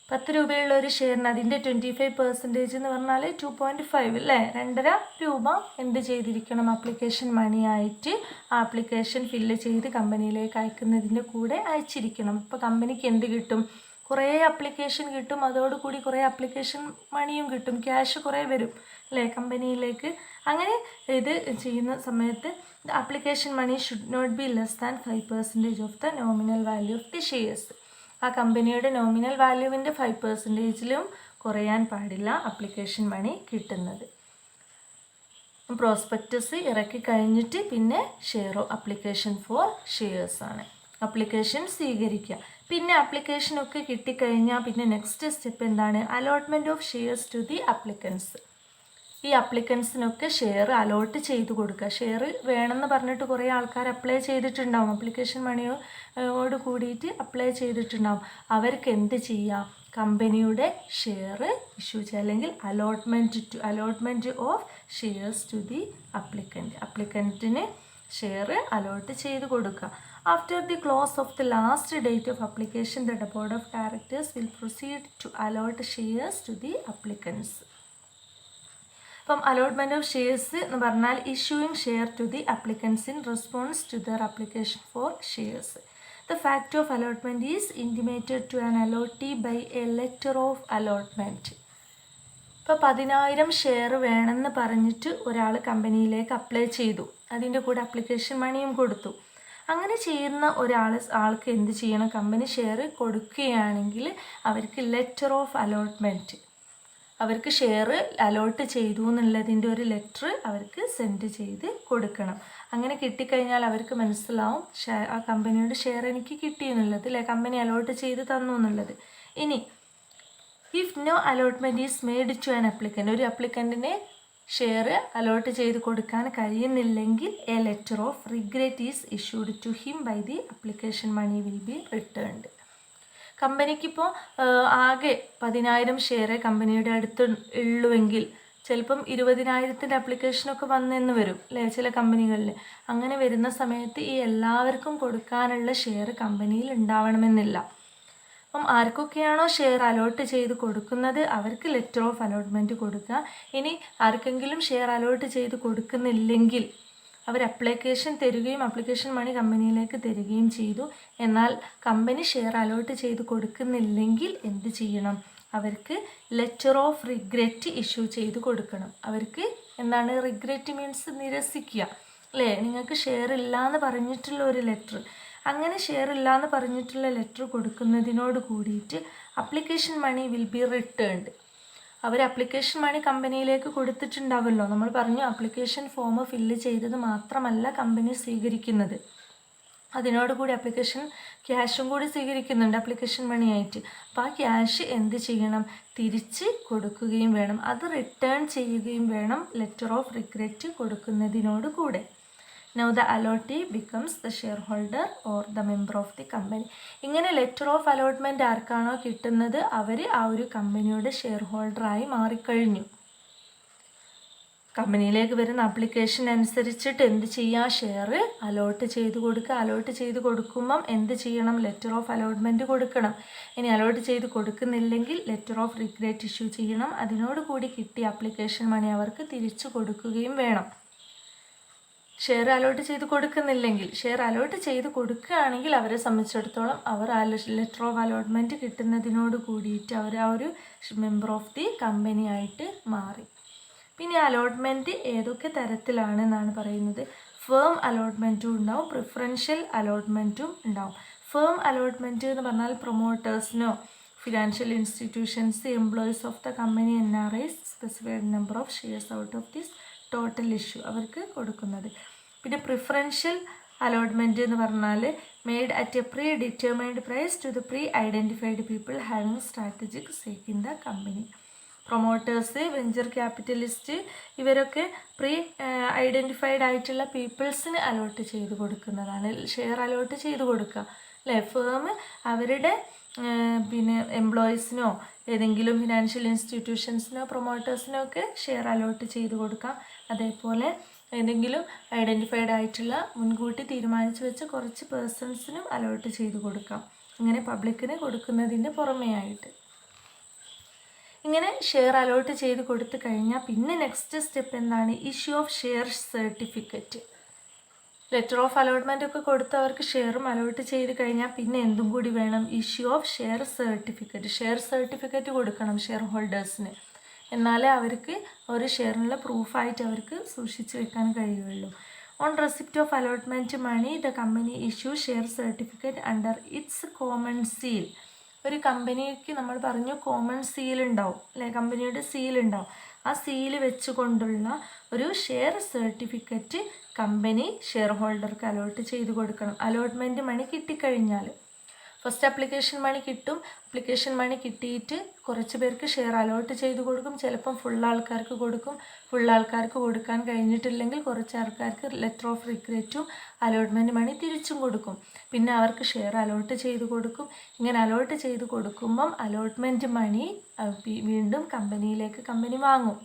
10 രൂപയുള്ള ഒരു ഷെയറിന് അതിൻ്റെ 25% എന്ന് പറഞ്ഞാൽ 2.5 അല്ലേ, 2.5 രൂപ എന്ത് ചെയ്തിരിക്കണം, അപ്ലിക്കേഷൻ മണിയായിട്ട് ആ ആപ്ലിക്കേഷൻ ഫില്ല് ചെയ്ത് കമ്പനിയിലേക്ക് അയക്കുന്നതിൻ്റെ കൂടെ അയച്ചിരിക്കണം. അപ്പോൾ കമ്പനിക്ക് എന്ത് കിട്ടും, കുറേ അപ്ലിക്കേഷൻ കിട്ടും, അതോടുകൂടി കുറേ അപ്ലിക്കേഷൻ മണിയും കിട്ടും, ക്യാഷ് കുറേ വരും അല്ലേ കമ്പനിയിലേക്ക്. അങ്ങനെ ഇത് ചെയ്യുന്ന സമയത്ത് application money should not be less than 5% of the nominal value of the shares. ആ കമ്പനിയുടെ നോമിനൽ വാല്യൂവിൻ്റെ 5%ലും കുറയാൻ പാടില്ല അപ്ലിക്കേഷൻ മണി കിട്ടുന്നത്. പ്രോസ്പെക്ടസ് ഇറക്കി കഴിഞ്ഞിട്ട് പിന്നെ അപ്ലിക്കേഷൻ ഫോർ ഷെയർസാണ്, അപ്ലിക്കേഷൻ സ്വീകരിക്കുക. പിന്നെ അപ്ലിക്കേഷനൊക്കെ കിട്ടിക്കഴിഞ്ഞാൽ പിന്നെ നെക്സ്റ്റ് സ്റ്റെപ്പ് എന്താണ്, allotment of shares to the applicants. ഈ അപ്ലിക്കൻസിനൊക്കെ ഷെയർ അലോട്ട് ചെയ്ത് കൊടുക്കുക. ഷെയർ വേണമെന്ന് പറഞ്ഞിട്ട് കുറേ ആൾക്കാർ അപ്ലൈ ചെയ്തിട്ടുണ്ടാവും, അപ്ലിക്കേഷൻ മണിയോട് കൂടിയിട്ട് അപ്ലൈ ചെയ്തിട്ടുണ്ടാവും. അവർക്ക് എന്ത് ചെയ്യാം, കമ്പനിയുടെ ഷെയർ ഇഷ്യൂ ചെയ്യുക, അല്ലെങ്കിൽ allotment of shares to the അപ്ലിക്കൻറ്റിന് ഷെയർ അലോട്ട് ചെയ്ത് കൊടുക്കുക. After the close of the last date of application, the board of directors will proceed to allot shares to the applicants. അപ്പം അലോട്ട്മെൻറ്റ് ഓഫ് ഷെയർസ് എന്ന് പറഞ്ഞാൽ issuing share to the applicants in response to their application for shares. The fact of allotment is intimated to an allottee by a letter of allotment. ഇപ്പോൾ 10,000 share വേണമെന്ന് പറഞ്ഞിട്ട് ഒരാൾ കമ്പനിയിലേക്ക് apply ചെയ്തു, അതിൻ്റെ കൂടെ അപ്ലിക്കേഷൻ മണിയും കൊടുത്തു. അങ്ങനെ ചെയ്യുന്ന ആൾക്ക് എന്ത് ചെയ്യണം, കമ്പനി ഷെയർ കൊടുക്കുകയാണെങ്കിൽ അവർക്ക് ലെറ്റർ ഓഫ് അലോട്ട്മെൻറ്റ്, അവർക്ക് ഷെയർ അലോട്ട് ചെയ്തു എന്നുള്ളതിൻ്റെ ഒരു ലെറ്റർ അവർക്ക് സെൻഡ് ചെയ്ത് കൊടുക്കണം. അങ്ങനെ കിട്ടിക്കഴിഞ്ഞാൽ അവർക്ക് മനസ്സിലാവും ആ കമ്പനിയുടെ ഷെയർ എനിക്ക് കിട്ടി എന്നുള്ളത്, അല്ലെ, കമ്പനി അലോട്ട് ചെയ്ത് തന്നു എന്നുള്ളത്. ഇനി if no allotment is made to an applicant, ഒരു അപ്ലിക്കൻറ്റിനെ ഷെയർ അലോട്ട് ചെയ്ത് കൊടുക്കാൻ കഴിയുന്നില്ലെങ്കിൽ a letter of regret is issued to him by the application money will be returned. കമ്പനിക്കിപ്പോൾ ആകെ 10,000 ഷെയർ കമ്പനിയുടെ അടുത്ത് ഉള്ളുവെങ്കിൽ ചിലപ്പം 20,000 അപ്ലിക്കേഷനൊക്കെ വന്നെന്ന് വരും അല്ലേ ചില കമ്പനികളിൽ. അങ്ങനെ വരുന്ന സമയത്ത് ഈ എല്ലാവർക്കും കൊടുക്കാനുള്ള ഷെയർ കമ്പനിയിൽ ഉണ്ടാവണമെന്നില്ല. അപ്പം ആർക്കൊക്കെയാണോ ഷെയർ അലോട്ട് ചെയ്ത് കൊടുക്കുന്നത് അവർക്ക് ലെറ്റർ ഓഫ് അലോട്ട്മെൻറ്റ് കൊടുക്കുക. ഇനി ആർക്കെങ്കിലും ഷെയർ അലോട്ട് ചെയ്ത് കൊടുക്കുന്നില്ലെങ്കിൽ അവർ അപ്ലിക്കേഷൻ തരികയും അപ്ലിക്കേഷൻ മണി കമ്പനിയിലേക്ക് തരികയും ചെയ്തു. എന്നാൽ കമ്പനി ഷെയർ അലോട്ട് ചെയ്ത് കൊടുക്കുന്നില്ലെങ്കിൽ എന്ത് ചെയ്യണം, അവർക്ക് ലെറ്റർ ഓഫ് റിഗ്രറ്റ് ഇഷ്യൂ ചെയ്ത് കൊടുക്കണം. അവർക്ക് എന്താണ് റിഗ്രറ്റ് മീൻസ് നിരസിക്കുക അല്ലേ, നിങ്ങൾക്ക് ഷെയർ ഇല്ല എന്ന് പറഞ്ഞിട്ടുള്ള ഒരു ലെറ്റർ. അങ്ങനെ ഷെയർ ഇല്ല എന്ന് പറഞ്ഞിട്ടുള്ള ലെറ്റർ കൊടുക്കുന്നതിനോട് കൂടിയിട്ട് application money will be returned. അവർ അപ്ലിക്കേഷൻ മണി കമ്പനിയിലേക്ക് കൊടുത്തിട്ടുണ്ടാവുമല്ലോ. നമ്മൾ പറഞ്ഞു ആപ്ലിക്കേഷൻ ഫോം ഫില്ല് ചെയ്തത് മാത്രമല്ല കമ്പനി സ്വീകരിക്കുന്നത്, അതിനോടുകൂടി ആപ്ലിക്കേഷൻ ക്യാഷും കൂടി സ്വീകരിക്കുന്നുണ്ട് ആപ്ലിക്കേഷൻ മണിയായിട്ട്. അപ്പോൾ ആ ക്യാഷ് എന്ത് ചെയ്യണം? തിരിച്ച് കൊടുക്കുകയും വേണം, അത് റിട്ടേൺ ചെയ്യുകയും വേണം ലെറ്റർ ഓഫ് റിഗ്രറ്റ് കൊടുക്കുന്നതിനോട് കൂടെ. Now the allotee becomes the shareholder or the member of the company. ഇങ്ങനെ ലെറ്റർ ഓഫ് അലോട്ട്മെൻറ്റ് ആർക്കാണോ കിട്ടുന്നത് അവർ ആ ഒരു കമ്പനിയുടെ ഷെയർ ഹോൾഡറായി മാറിക്കഴിഞ്ഞു. കമ്പനിയിലേക്ക് വരുന്ന ആപ്ലിക്കേഷൻ അനുസരിച്ചിട്ട് എന്ത് ചെയ്യുക? ഷെയർ അലോട്ട് ചെയ്ത് കൊടുക്കുക. അലോട്ട് ചെയ്ത് കൊടുക്കുമ്പം എന്ത് ചെയ്യണം? ലെറ്റർ ഓഫ് അലോട്ട്മെൻറ്റ് കൊടുക്കണം. ഇനി അലോട്ട് ചെയ്ത് കൊടുക്കുന്നില്ലെങ്കിൽ ലെറ്റർ ഓഫ് റിഗ്രറ്റ് ഇഷ്യൂ ചെയ്യണം. അതിനോട് കൂടി കിട്ടിയ ആപ്ലിക്കേഷൻ മണി അവർക്ക് തിരിച്ചു കൊടുക്കുകയും വേണം. ഷെയർ അലോട്ട് ചെയ്ത് കൊടുക്കുന്നില്ലെങ്കിൽ, ഷെയർ അലോട്ട് ചെയ്ത് കൊടുക്കുകയാണെങ്കിൽ അവരെ സംബന്ധിച്ചിടത്തോളം അവർ ആ ലെറ്റർ ഓഫ് അലോട്ട്മെൻറ്റ് കിട്ടുന്നതിനോട് കൂടിയിട്ട് അവർ ആ ഒരു മെമ്പർ ഓഫ് ദി കമ്പനി ആയിട്ട് മാറി. പിന്നെ അലോട്ട്മെൻറ്റ് ഏതൊക്കെ തരത്തിലാണെന്നാണ് പറയുന്നത്. ഫേം അലോട്ട്മെൻറ്റും ഉണ്ടാവും, പ്രിഫറൻഷ്യൽ അലോട്ട്മെൻറ്റും ഉണ്ടാവും. ഫേം അലോട്ട്മെൻറ്റ് എന്ന് പറഞ്ഞാൽ പ്രൊമോട്ടേഴ്സിനോ financial institutions employees of the company NRIs specified number of shares out of this total issue അവർക്ക് കൊടുക്കുന്നത്. പിന്നെ പ്രിഫറൻഷ്യൽ അലോട്ട്മെൻറ്റ് എന്ന് പറഞ്ഞാൽ made at a pre determined price to the pre identified people having strategic stake in the company. Promoters, venture capitalist ഇവരൊക്കെ pre identified ആയിട്ടുള്ള പീപ്പിൾസിന് allot ചെയ്ത് കൊടുക്കുന്നതാണ്, ഷെയർ അലോട്ട് ചെയ്ത് കൊടുക്കുക അല്ലേ. ഫേം അവരുടെ പിന്നെ എംപ്ലോയീസിനോ ഏതെങ്കിലും ഫിനാൻഷ്യൽ ഇൻസ്റ്റിറ്റ്യൂഷൻസിനോ പ്രൊമോട്ടേഴ്സിനോ ഒക്കെ ഷെയർ അലോട്ട് ചെയ്ത് കൊടുക്കാം. അതേപോലെ ഏതെങ്കിലും ഐഡൻറ്റിഫൈഡ് ആയിട്ടുള്ള മുൻകൂട്ടി തീരുമാനിച്ച് വെച്ച കുറച്ച് പേഴ്സൺസിനും അലോട്ട് ചെയ്ത് കൊടുക്കാം. ഇങ്ങനെ പബ്ലിക്കിന് കൊടുക്കുന്നതിൻ്റെ പുറമെയായിട്ട് ഇങ്ങനെ ഷെയർ അലോട്ട് ചെയ്ത് കൊടുത്തു കഴിഞ്ഞാൽ പിന്നെ നെക്സ്റ്റ് സ്റ്റെപ്പ് എന്താണ്? Issue of share certificate. Letter of allotment ഒക്കെ കൊടുത്തവർക്ക് ഷെയറും അലോട്ട് ചെയ്ത് കഴിഞ്ഞാൽ പിന്നെ എന്തും കൂടി വേണം? Issue of share certificate. Share certificate കൊടുക്കണം ഷെയർ ഹോൾഡേഴ്സിന്, എന്നാലേ അവർക്ക് ഒരു ഷെയറിനുള്ള പ്രൂഫായിട്ട് അവർക്ക് സൂക്ഷിച്ച് വെക്കാൻ കഴിയുള്ളൂ. On receipt of allotment money the company issue share certificate under its common seal. ഒരു കമ്പനിക്ക് നമ്മൾ പറഞ്ഞു കോമൺ സീൽ ഉണ്ടാവും അല്ലേ, കമ്പനിയുടെ സീൽ ഉണ്ടാവും. ആ സീല് വെച്ചുകൊണ്ടുള്ള ഒരു ഷെയർ സർട്ടിഫിക്കറ്റ് കമ്പനി ഷെയർ ഹോൾഡർക്ക് അലോട്ട് ചെയ്ത് കൊടുക്കണം. അലോട്ട്മെൻറ്റ് മണി കിട്ടിക്കഴിഞ്ഞാൽ ഫസ്റ്റ് അപ്ലിക്കേഷൻ മണി കിട്ടും. അപ്ലിക്കേഷൻ മണി കിട്ടിയിട്ട് കുറച്ച് പേർക്ക് ഷെയർ അലോട്ട് ചെയ്ത് കൊടുക്കും, ചിലപ്പം ഫുൾ ആൾക്കാർക്ക് കൊടുക്കും. ഫുൾ ആൾക്കാർക്ക് കൊടുക്കാൻ കഴിഞ്ഞിട്ടില്ലെങ്കിൽ കുറച്ച് ആൾക്കാർക്ക് ലെറ്റർ ഓഫ് റിഗ്രറ്റും അലോട്ട്മെൻറ്റ് മണി തിരിച്ചും കൊടുക്കും. പിന്നെ അവർക്ക് ഷെയർ അലോട്ട് ചെയ്ത് കൊടുക്കും. ഇങ്ങനെ അലോട്ട് ചെയ്ത് കൊടുക്കുമ്പം അലോട്ട്മെൻറ്റ് മണി വീണ്ടും കമ്പനിയിലേക്ക് കമ്പനി വാങ്ങും.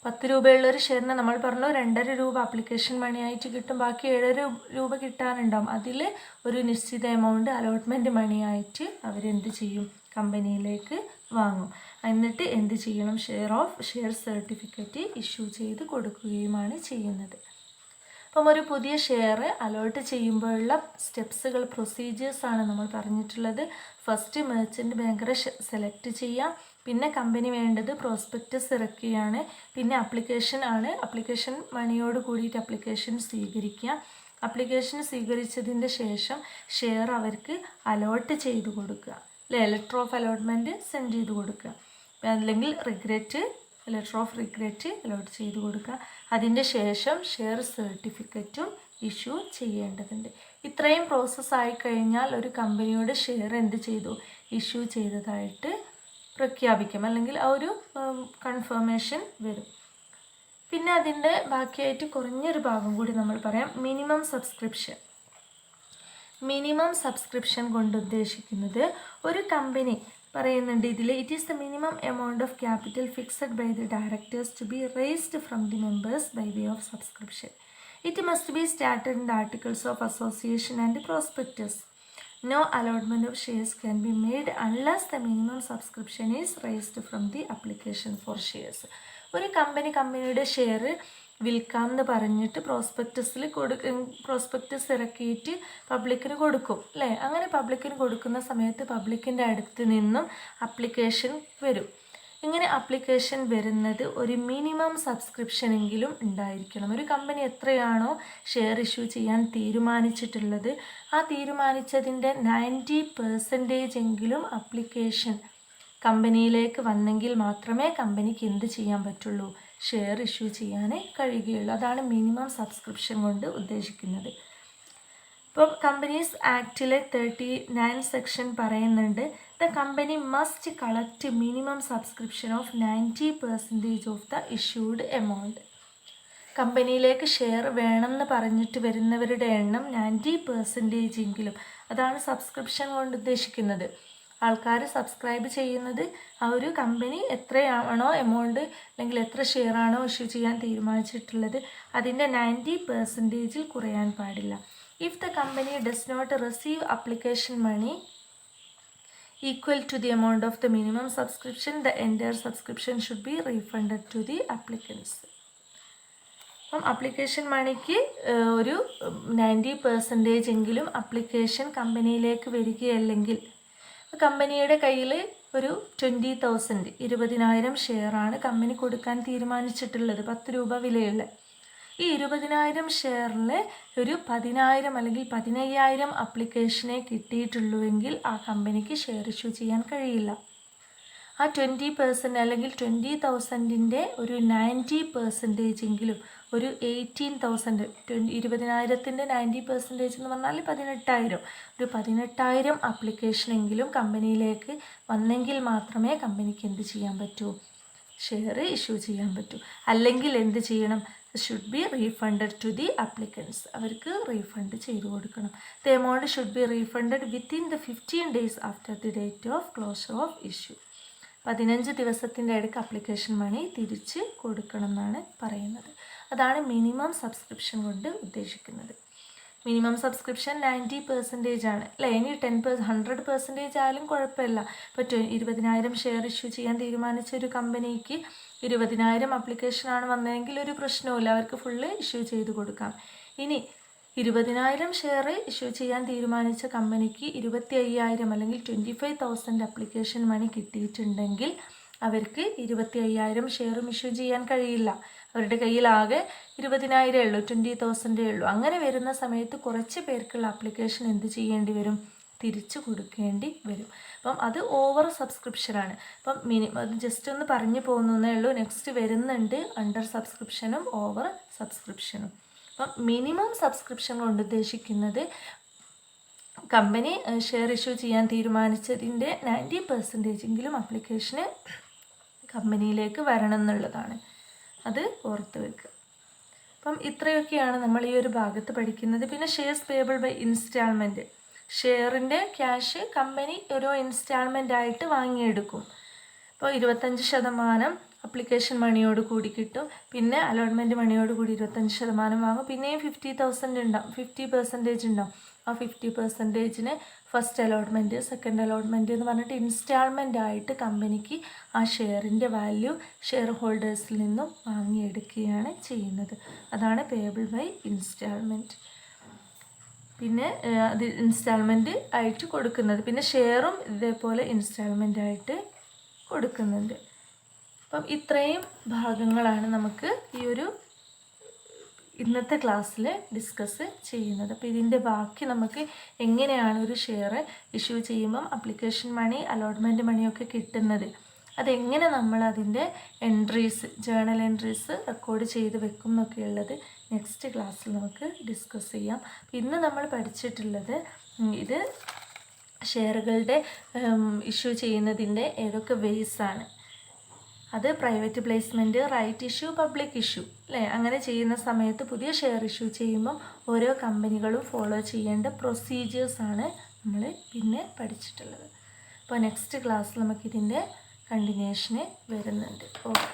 10 രൂപയുള്ളൊരു ഷെയറിന് നമ്മൾ പറഞ്ഞു 2.5 രൂപ അപ്ലിക്കേഷൻ മണിയായിട്ട് കിട്ടും, ബാക്കി 7 രൂപ കിട്ടാനുണ്ടാവും. അതിൽ ഒരു നിശ്ചിത എമൗണ്ട് അലോട്ട്മെൻറ്റ് മണിയായിട്ട് അവരെന്ത് ചെയ്യും? കമ്പനിയിലേക്ക് വാങ്ങും. എന്നിട്ട് എന്ത് ചെയ്യണം? ഷെയർ സർട്ടിഫിക്കറ്റ് ഇഷ്യൂ ചെയ്ത് കൊടുക്കുകയുമാണ് ചെയ്യുന്നത്. അപ്പം ഒരു പുതിയ ഷെയർ അലോട്ട് ചെയ്യുമ്പോഴുള്ള സ്റ്റെപ്സുകൾ, പ്രൊസീജിയേഴ്സാണ് നമ്മൾ പറഞ്ഞിട്ടുള്ളത്. ഫസ്റ്റ് മെർച്ചൻ്റ് ബാങ്കറെ സെലക്ട് ചെയ്യാം. പിന്നെ കമ്പനി വേണ്ടത് പ്രോസ്പെക്റ്റസ് ഇറക്കുകയാണ്. പിന്നെ അപ്ലിക്കേഷൻ ആണ്. അപ്ലിക്കേഷൻ മണിയോട് കൂടിയിട്ട് അപ്ലിക്കേഷൻ സ്വീകരിക്കുക. അപ്ലിക്കേഷൻ സ്വീകരിച്ചതിൻ്റെ ശേഷം ഷെയർ അവർക്ക് അലോട്ട് ചെയ്ത് കൊടുക്കുക അല്ലേ, ലെറ്റർ ഓഫ് അലോട്ട്മെൻറ്റ് സെൻഡ് ചെയ്ത് കൊടുക്കുക. അല്ലെങ്കിൽ ലെറ്റർ ഓഫ് റിഗ്രറ്റ് അലോട്ട് ചെയ്ത് കൊടുക്കുക. അതിൻ്റെ ശേഷം ഷെയർ സർട്ടിഫിക്കറ്റും ഇഷ്യൂ ചെയ്യേണ്ടതുണ്ട്. ഇത്രയും പ്രോസസ്സായി കഴിഞ്ഞാൽ ഒരു കമ്പനിയുടെ ഷെയർ എന്ത് ചെയ്തു? ഇഷ്യൂ ചെയ്തതായിട്ട് പ്രഖ്യാപിക്കും, അല്ലെങ്കിൽ ആ ഒരു കൺഫർമേഷൻ വരും. പിന്നെ അതിൻ്റെ ബാക്കിയായിട്ട് കുറഞ്ഞൊരു ഭാഗം കൂടി നമ്മൾ പറയാം. Minimum subscription. മിനിമം സബ്സ്ക്രിപ്ഷൻ കൊണ്ട് ഉദ്ദേശിക്കുന്നത് ഒരു കമ്പനി പറയുന്നുണ്ട് ഇതിൽ, it is the minimum amount of capital fixed by the directors to be raised from the members by way of subscription. It must be started in the articles of association and prospectus. No allotment of shares can be made unless the minimum subscription is raised from the application for shares. ഒരു കമ്പനിയുടെ share വിൽക്കാം എന്ന് പറഞ്ഞിട്ട് prospectus ഇറക്കിയിട്ട് പബ്ലിക്കിന് കൊടുക്കും അല്ലേ. അങ്ങനെ പബ്ലിക്കിന് കൊടുക്കുന്ന സമയത്ത് പബ്ലിക്കിൻ്റെ അടുത്ത് നിന്നും അപ്ലിക്കേഷൻ വരും. ഇങ്ങനെ അപ്ലിക്കേഷൻ വരുന്നത് ഒരു മിനിമം സബ്സ്ക്രിപ്ഷനെങ്കിലും ഉണ്ടായിരിക്കണം. ഒരു കമ്പനി എത്രയാണോ ഷെയർ ഇഷ്യൂ ചെയ്യാൻ തീരുമാനിച്ചിട്ടുള്ളത് ആ തീരുമാനിച്ചതിൻ്റെ 90% എങ്കിലും അപ്ലിക്കേഷൻ കമ്പനിയിലേക്ക് വന്നെങ്കിൽ മാത്രമേ കമ്പനിക്ക് എന്ത് ചെയ്യാൻ പറ്റുള്ളൂ, ഷെയർ ഇഷ്യൂ ചെയ്യാൻ കഴിയുകയുള്ളൂ. അതാണ് മിനിമം സബ്സ്ക്രിപ്ഷൻ കൊണ്ട് ഉദ്ദേശിക്കുന്നത്. ഇപ്പം കമ്പനീസ് ആക്റ്റിലെ 39 സെക്ഷൻ പറയുന്നുണ്ട്, the company must collect minimum subscription of 90% of the issued amount. കമ്പനിയിലേക്ക് ഷെയർ വേണമെന്ന് പറഞ്ഞിട്ട് വരുന്നവരുടെ എണ്ണം 90% എങ്കിലും, അതാണ് സബ്സ്ക്രിപ്ഷൻ കൊണ്ട് ഉദ്ദേശിക്കുന്നത്. ആൾക്കാർ സബ്സ്ക്രൈബ് ചെയ്യുന്നത് ആ ഒരു കമ്പനി എത്രയാണോ എമൗണ്ട് അല്ലെങ്കിൽ എത്ര ഷെയർ ആണോ ഇഷ്യൂ ചെയ്യാൻ തീരുമാനിച്ചിട്ടുള്ളത് അതിൻ്റെ 90% കുറയാൻ പാടില്ല. If the company does not receive application money equal to the amount of the minimum subscription, the entire subscription should be refunded to the applicants. അപ്പം അപ്ലിക്കേഷൻ മണിക്ക് ഒരു 90% എങ്കിലും അപ്ലിക്കേഷൻ കമ്പനിയിലേക്ക് വരികയല്ലെങ്കിൽ, കമ്പനിയുടെ കയ്യിൽ ഒരു 20,000 20,000 ഷെയറാണ് കമ്പനി കൊടുക്കാൻ തീരുമാനിച്ചിട്ടുള്ളത്, 10 രൂപ വിലയുള്ള. ഈ 20,000 ഷെയറിൽ ഒരു 10,000 അല്ലെങ്കിൽ 15,000 അപ്ലിക്കേഷനെ കിട്ടിയിട്ടുള്ളുവെങ്കിൽ ആ കമ്പനിക്ക് ഷെയർ ഇഷ്യൂ ചെയ്യാൻ കഴിയില്ല. ആ 20% അല്ലെങ്കിൽ 20,000ൻ്റെ ഒരു 90% എങ്കിലും, ഒരു 18,000, 20,000ൻ്റെ 90% എന്ന് പറഞ്ഞാൽ 18,000, ഒരു 18,000 അപ്ലിക്കേഷനെങ്കിലും കമ്പനിയിലേക്ക് വന്നെങ്കിൽ മാത്രമേ കമ്പനിക്ക് എന്ത് ചെയ്യാൻ പറ്റൂ, ഷെയർ ഇഷ്യൂ ചെയ്യാൻ പറ്റൂ. അല്ലെങ്കിൽ എന്ത് ചെയ്യണം, should be refunded to the applicants, അവർക്ക് റീഫണ്ട് ചെയ്തു കൊടുക്കണം. The amount should be refunded within the 15 days after the date of closure of issue. 15 ദിവസത്തിൻ്റെ ഇടയ്ക്ക് അപ്ലിക്കേഷൻ മണി തിരിച്ച് കൊടുക്കണം എന്നാണ് പറയുന്നത്. അതാണ് മിനിമം സബ്സ്ക്രിപ്ഷൻ കൊണ്ട് ഉദ്ദേശിക്കുന്നത്. മിനിമം സബ്സ്ക്രിപ്ഷൻ 90% ആണ് അല്ലേ. ഇനി 100% ആയാലും കുഴപ്പമില്ല. ഇപ്പോൾ 20,000 ഷെയർ ഇഷ്യൂ ചെയ്യാൻ തീരുമാനിച്ച ഒരു കമ്പനിക്ക് 20,000 അപ്ലിക്കേഷനാണ് വന്നതെങ്കിൽ ഒരു പ്രശ്നവുമില്ല, അവർക്ക് ഫുള്ള് ഇഷ്യൂ ചെയ്ത് കൊടുക്കാം. ഇനി 20,000 ഷെയർ ഇഷ്യൂ ചെയ്യാൻ തീരുമാനിച്ച കമ്പനിക്ക് 25,000 അല്ലെങ്കിൽ 25,000 അപ്ലിക്കേഷൻ മണി കിട്ടിയിട്ടുണ്ടെങ്കിൽ അവർക്ക് 25,000 ഷെയറും ഇഷ്യൂ ചെയ്യാൻ കഴിയില്ല. അവരുടെ കയ്യിലാകെ 20,000 ഉള്ളൂ, 20,000 ഉള്ളൂ. അങ്ങനെ വരുന്ന സമയത്ത് കുറച്ച് പേർക്കുള്ള അപ്ലിക്കേഷൻ എന്ത് ചെയ്യേണ്ടി വരും, തിരിച്ചു കൊടുക്കേണ്ടി വരും. അപ്പം അത് ഓവർ സബ്സ്ക്രിപ്ഷനാണ്. അപ്പം അത് ജസ്റ്റ് ഒന്ന് പറഞ്ഞു പോകുന്നതേ ഉള്ളൂ. നെക്സ്റ്റ് വരുന്നുണ്ട് അണ്ടർ സബ്സ്ക്രിപ്ഷനും ഓവർ സബ്സ്ക്രിപ്ഷനും. അപ്പം മിനിമം സബ്സ്ക്രിപ്ഷൻ കൊണ്ട് ഉദ്ദേശിക്കുന്നത് കമ്പനി ഷെയർ ഇഷ്യൂ ചെയ്യാൻ തീരുമാനിച്ചതിൻ്റെ 90% എങ്കിലും അപ്ലിക്കേഷന് കമ്പനിയിലേക്ക് വരണം എന്നുള്ളതാണ്. അത് ഓർത്ത് വെക്കുക. അപ്പം ഇത്രയൊക്കെയാണ് നമ്മൾ ഈ ഒരു ഭാഗത്ത് പഠിക്കുന്നത്. പിന്നെ ഷെയർസ് പേബിൾ ബൈ ഇൻസ്റ്റാൾമെൻറ്റ്, ഷെയറിൻ്റെ ക്യാഷ് കമ്പനി ഓരോ ഇൻസ്റ്റാൾമെൻ്റ് ആയിട്ട് വാങ്ങിയെടുക്കും. ഇപ്പോൾ 25% അപ്ലിക്കേഷൻ മണിയോട് കൂടി കിട്ടും, പിന്നെ അലോട്ട്മെൻറ്റ് മണിയോട് കൂടി 25% വാങ്ങും, പിന്നെയും 50,000 ഉണ്ടാവും, 50% ഉണ്ടാവും. ആ 50%ന് ഫസ്റ്റ് അലോട്ട്മെൻറ്റ്, സെക്കൻഡ് അലോട്ട്മെൻറ്റ് എന്ന് പറഞ്ഞിട്ട് ഇൻസ്റ്റാൾമെൻ്റ് ആയിട്ട് കമ്പനിക്ക് ആ ഷെയറിൻ്റെ വാല്യൂ ഷെയർ ഹോൾഡേഴ്സിൽ നിന്നും വാങ്ങിയെടുക്കുകയാണ് ചെയ്യുന്നത്. അതാണ് പേബിൾ ബൈ ഇൻസ്റ്റാൾമെൻറ്റ്. പിന്നെ അത് ഇൻസ്റ്റാൾമെൻറ്റ് ആയിട്ട് കൊടുക്കുന്നത്, പിന്നെ ഷെയറും ഇതേപോലെ ഇൻസ്റ്റാൾമെൻ്റ് ആയിട്ട് കൊടുക്കുന്നുണ്ട്. അപ്പം ഇത്രയും ഭാഗങ്ങളാണ് നമുക്ക് ഈ ഒരു ഇന്നത്തെ ക്ലാസ്സിൽ ഡിസ്കസ് ചെയ്യുന്നത്. അപ്പോൾ ഇതിൻ്റെ ബാക്കി നമുക്ക് എങ്ങനെയാണ് ഒരു ഷെയർ ഇഷ്യൂ ചെയ്യുമ്പം അപ്ലിക്കേഷൻ മണി അലോട്ട്മെൻറ്റ് മണിയൊക്കെ കിട്ടുന്നത്, അതെങ്ങനെ നമ്മൾ അതിൻ്റെ എൻട്രീസ്, ജേണൽ എൻട്രീസ് റെക്കോർഡ് ചെയ്ത് വെക്കും എന്നൊക്കെയുള്ളത് നെക്സ്റ്റ് ക്ലാസ്സിൽ നമുക്ക് ഡിസ്കസ് ചെയ്യാം. ഇന്ന് നമ്മൾ പഠിച്ചിട്ടുള്ളത് ഇത് ഷെയറുകളുടെ ഇഷ്യൂ ചെയ്യുന്നതിൻ്റെ ഏതൊക്കെ വേസാണ്. അത് private placement, right issue, public issue അല്ലേ. അങ്ങനെ ചെയ്യുന്ന സമയത്ത് പുതിയ ഷെയർ ഇഷ്യൂ ചെയ്യുമ്പം ഓരോ കമ്പനികളും ഫോളോ ചെയ്യേണ്ട പ്രൊസീജിയേഴ്സാണ് നമ്മൾ പിന്നെ പഠിച്ചിട്ടുള്ളത്. അപ്പോൾ നെക്സ്റ്റ് ക്ലാസ്സിൽ നമുക്കിതിൻ്റെ കണ്ടിന്യൂഷന് വരുന്നുണ്ട്. ഓക്കെ.